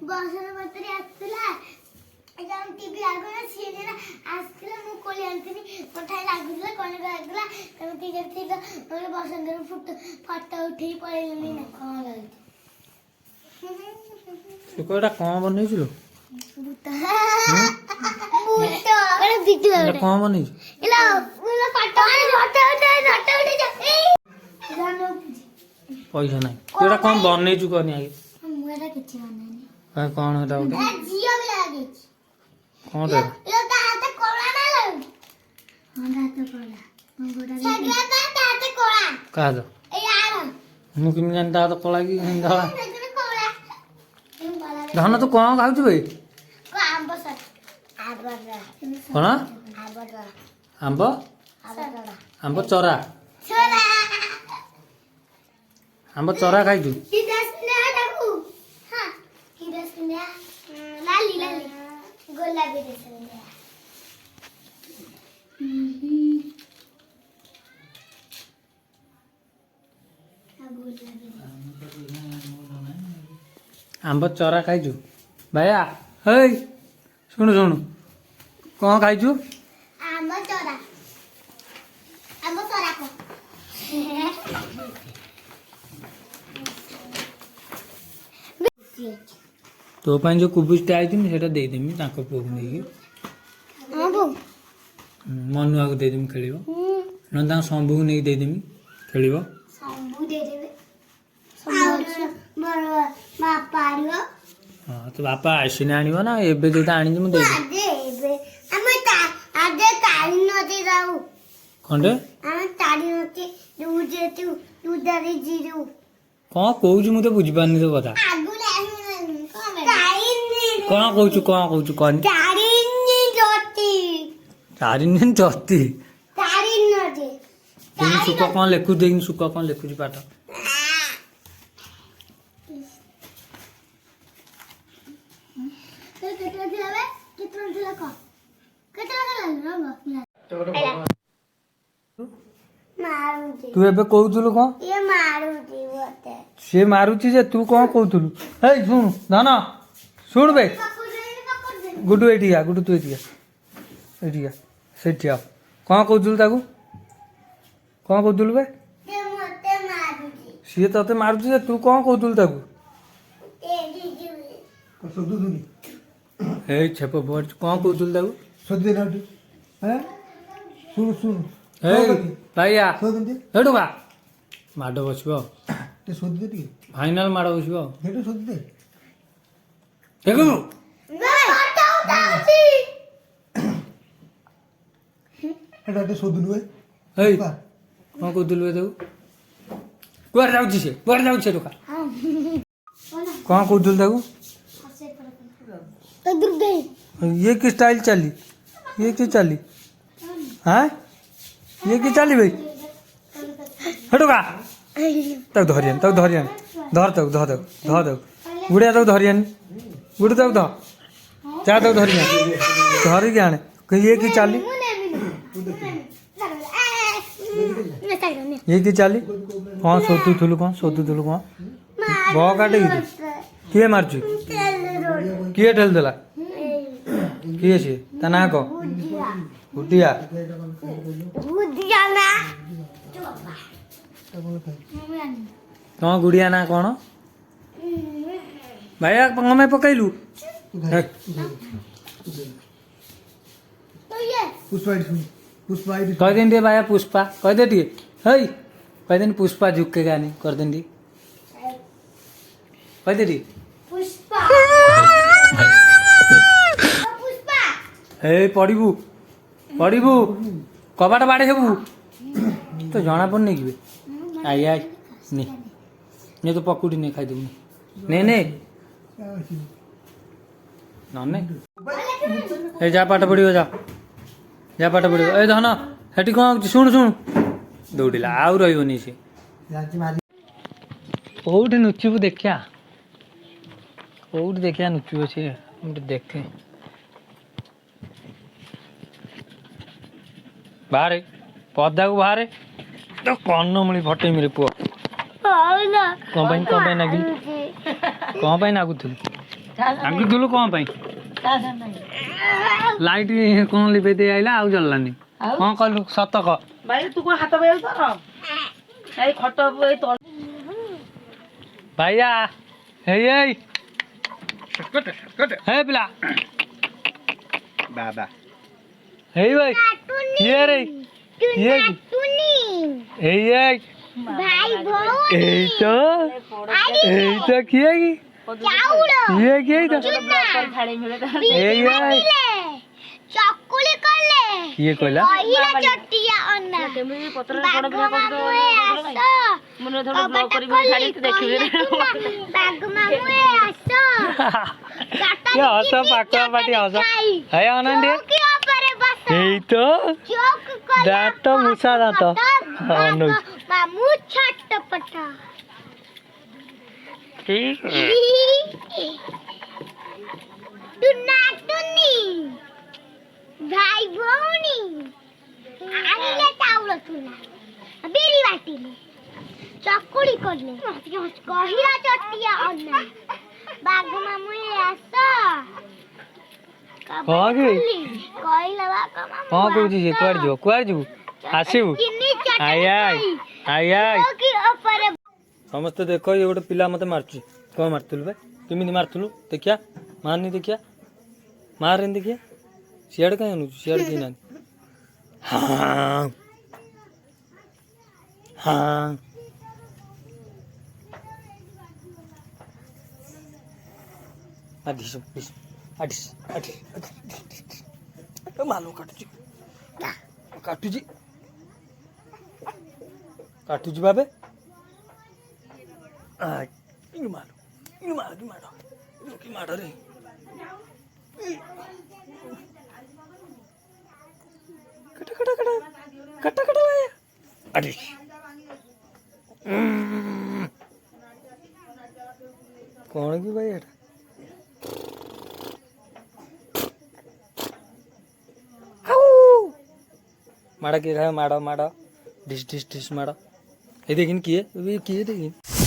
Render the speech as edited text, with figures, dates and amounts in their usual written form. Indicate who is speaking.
Speaker 1: बसर मतरी आसला एकदम टीवी आगना सीरियल आसला मु कोली अंतनी पठाई लागुला कोन लागुला तम की जति तो बोले बसंदर फोटो उठेई पळेलनी ना कोन लागै
Speaker 2: तू कोडा कोन बनेइछलो
Speaker 1: बुता बुता अरे वीडियो
Speaker 2: एटा कोन बनेइ
Speaker 1: इला उला फोटो उठे जा जानो
Speaker 2: पैसा नाही तोरा कोन बनेइछु कोनी आगे
Speaker 1: मुरा किछि बनानी
Speaker 2: आ कोन एटा उठे
Speaker 1: जियो भी लागे
Speaker 2: कोन रे
Speaker 1: यो का हाथ कोला ना लग हां हाथ कोला गोडा सगला का हाथ कोला
Speaker 2: का दो
Speaker 1: ए यार
Speaker 2: मु किन जानता तो कोला की हिंदा
Speaker 1: कोला
Speaker 2: धन तू कोन खाउछु बे
Speaker 1: को आंब सर आबरा
Speaker 2: कोन
Speaker 1: आबरा
Speaker 2: आंब
Speaker 1: आबरा
Speaker 2: आंब चोरा
Speaker 1: छोरा
Speaker 2: आंब चोरा खाइछु
Speaker 1: की दसना डाकू हां की दसना लाली लाली गुलाबी दसना
Speaker 2: आंब चोरा खाइछु भैया हेय सुनु सुनु कोन खाइछु
Speaker 1: आंब चोरा को
Speaker 2: तो पाइन जो कुबुसटा आइथिन सेटा दे देमी ताको पोग नेकी
Speaker 1: हां बो
Speaker 2: मनुआ को दे देमी खेलिबो नंदा संभू को नेकी दे देमी खेलिबो
Speaker 1: संभू दे देबे संभू बरो बापा आरियो
Speaker 2: हां तो बापा आसीना आनिबो ना एबे जोटा आनी मु दे दे
Speaker 1: आजे एबे हम आजे तारी नदी जाऊ
Speaker 2: खंडे
Speaker 1: हम तारी नदी दूजे तू दरी जीरू
Speaker 2: कोन कहूछु मु तो बुझी पानी तो कथा
Speaker 1: आगु तारी
Speaker 2: कोन कहूछु कोन
Speaker 1: तारी जोती
Speaker 2: चारि दिन जति
Speaker 1: तारी नदी
Speaker 2: दिन सुख कोन लेखु दिन सुख कोन लेखुची पाठ तू एबे कहउथुलु कोन
Speaker 1: ये मारूती बोते
Speaker 2: से मारुची जे तू कोन कहउथुलु हे सुन धन सुन बे गुडू एठिया गुडू तू एठिया सेठिया कोन कहउथुलु ताकू कोन कहउथुलु बे
Speaker 1: ते मते मारूती
Speaker 2: से तते मारुची जे तू कोन कहउथुलु ताकू
Speaker 1: ए जीजू
Speaker 3: सोदू दुनी
Speaker 2: हे छेप बोर कोन कहउथुलु ताकू
Speaker 3: सोदे ना हैं सुन सुन
Speaker 2: हे भैया
Speaker 3: सोदे
Speaker 2: हेडु बा माडो बसबो
Speaker 3: ते सोदे ती
Speaker 2: फाइनल माडो बसबो
Speaker 3: हेटो सोदे
Speaker 2: देखो
Speaker 3: हेटा ते सोदू नुए
Speaker 2: हे कोन कहउथुलु बे ताकू कुआर जाउची से टोका कोन कहउथुलु ताकू
Speaker 1: तो दूर दे
Speaker 2: ये की स्टाइल चली ये की चली हाँ ये की चली भाई हटो का तक धरियन धर गुड़िया तक धरियन गुड़ तक धर जा तक धरियन धरी के आने ये की चाली ये की चाली कौन सोतुलु कौन बहुत काटे किए मारचु किए ठेल देला किए से तना को गुटिया
Speaker 1: ना
Speaker 2: कौन गुड़िया ना कौन भैया पंग में पकैलु
Speaker 1: तो ये
Speaker 3: पुष्पा
Speaker 2: कह दिन दे भैया पुष्पा कह दे दिए हई कह दिन पुष्पा झुक के गाने कर दिन दी कह दे दी
Speaker 1: पुष्पा पुष्पा
Speaker 2: हे पढ़ू कबाट बाड़े हेबू तो जना पड़ने की आई आई नहीं तो पकुड़ी नहीं खाई दूँ नहीं नन्हे ए जा पाठ पढ़ियो जा पाठ पढ़ियो ए धन हेटी कौन शुण दौड़िला आउ रही से कौटी नुचबू देखिया कौटी देखिया नुचबू से देखे बाहर पदा को बाहर तो कन्न मिली फटे मेरे पुआ कौन नागिल कौन नागुल ଆଗରୁ ଥିଲୁ କଣ ପାଇଁ ଲାଇଟ୍ କଣ ଲିପେଇ ଦେଇ ଆଇଲା ଆଉ ଜଳିଲାନି କଣ କହିଲୁ ସତ କହ
Speaker 4: ଭାଇ ତୁ କଣ ହାତ ପାଇବୁ ତୋର ଏଇ ଖଟ ଏଇ ତଳ
Speaker 2: ଭାଇଆ ହେଇ ହେଇ ହେ ପିଲା
Speaker 3: ବାବା
Speaker 2: ହେଇ ଭାଇ କିଏ ରେ କିଏ କି ଏଇ ଏଇ
Speaker 1: ଭାଇ ଭଉଣୀ
Speaker 2: ଏଇ ତ କିଏ କି
Speaker 1: ଚାଉଳ
Speaker 2: କିଏ କିଏ ତ
Speaker 4: ଛାଡି ମିଳେ
Speaker 2: ଏଇ ଏଇ
Speaker 1: ଚକୁଳି କଲେ
Speaker 2: କିଏ କହିଲା
Speaker 1: କହିଲା ଚଟିଆ ଅନା
Speaker 4: କେମିତି ପତ୍ରରେ
Speaker 1: ବାଘ
Speaker 4: ପଡ ପିଠା
Speaker 1: ମାମୁଁ
Speaker 4: କରୁଛୁ
Speaker 1: ଆସ
Speaker 4: ମୁଁ ଥୋଡା ବ୍ଲଗ କରିବି ଛାଡି ଦେଖିବେ
Speaker 1: ବାଘ ମାମୁଁ ଆସ
Speaker 2: କିଏ ହସ ପାଖ ପାଟି ହସ ହେ ଅନାଣ୍ଡି ଏଇ ତ ଦାନ୍ତ ମୂଷା ଦାନ୍ତ ଅନଉଛି
Speaker 1: ମାମୁଁ ଛଟ ପଟ
Speaker 2: ଠିକ
Speaker 1: ଟୁନା ଟୁନି ଭାଇ ଭଉଣୀ ଆଣିଲେ ଚାଉଳ ଚୁନା ବିରି ବାଟିଲେ ଚକୁଳି କଲେ କହିଲା ଚଟିଆ ଅନା ବାଘ ମାମୁଁ ଆସ
Speaker 2: କଣ କି
Speaker 1: କହିଲା ବାଘ ମାମୁଁ
Speaker 2: କଣ କହୁଛି ସେ କୁଆଡେ ଯିବୁ ଆସିବୁ ଆଇ ଆଇ ଆଇ ଆଇ ସମସ୍ତେ ଦେଖ ଇଏ ଗୋଟେ ପିଲା ମତେ ମାରୁଛି କଣ ମାରୁଥିଲୁ ବେ କେମିତି ମାରୁଥିଲୁ ଦେଖିଆ ମାରନି ଦେଖିଆ ମାରେନି ଦେଖିଆ ସିଆଡେ କାହିଁ ଆଣୁଛୁ ସିଆଡେ କେହି ନାହାନ୍ତି ହଁ ହଁ ଆଡ଼ିସ ଆଡ଼ିସ ମାଲ କାଟୁଛି କାଟୁଛି ବାବେ କି ମାଡ଼ରେ କଣ କି ଭାଇ ଏଟା ମାଡ଼ କିଏ ଖାଏ ମାଡ଼ ମାଡ଼ ଢିସ୍ ଢିସ୍ ଢିସ୍ ମାଡ଼ ଏ ଦେଖିନି କିଏ ଦେଖିନି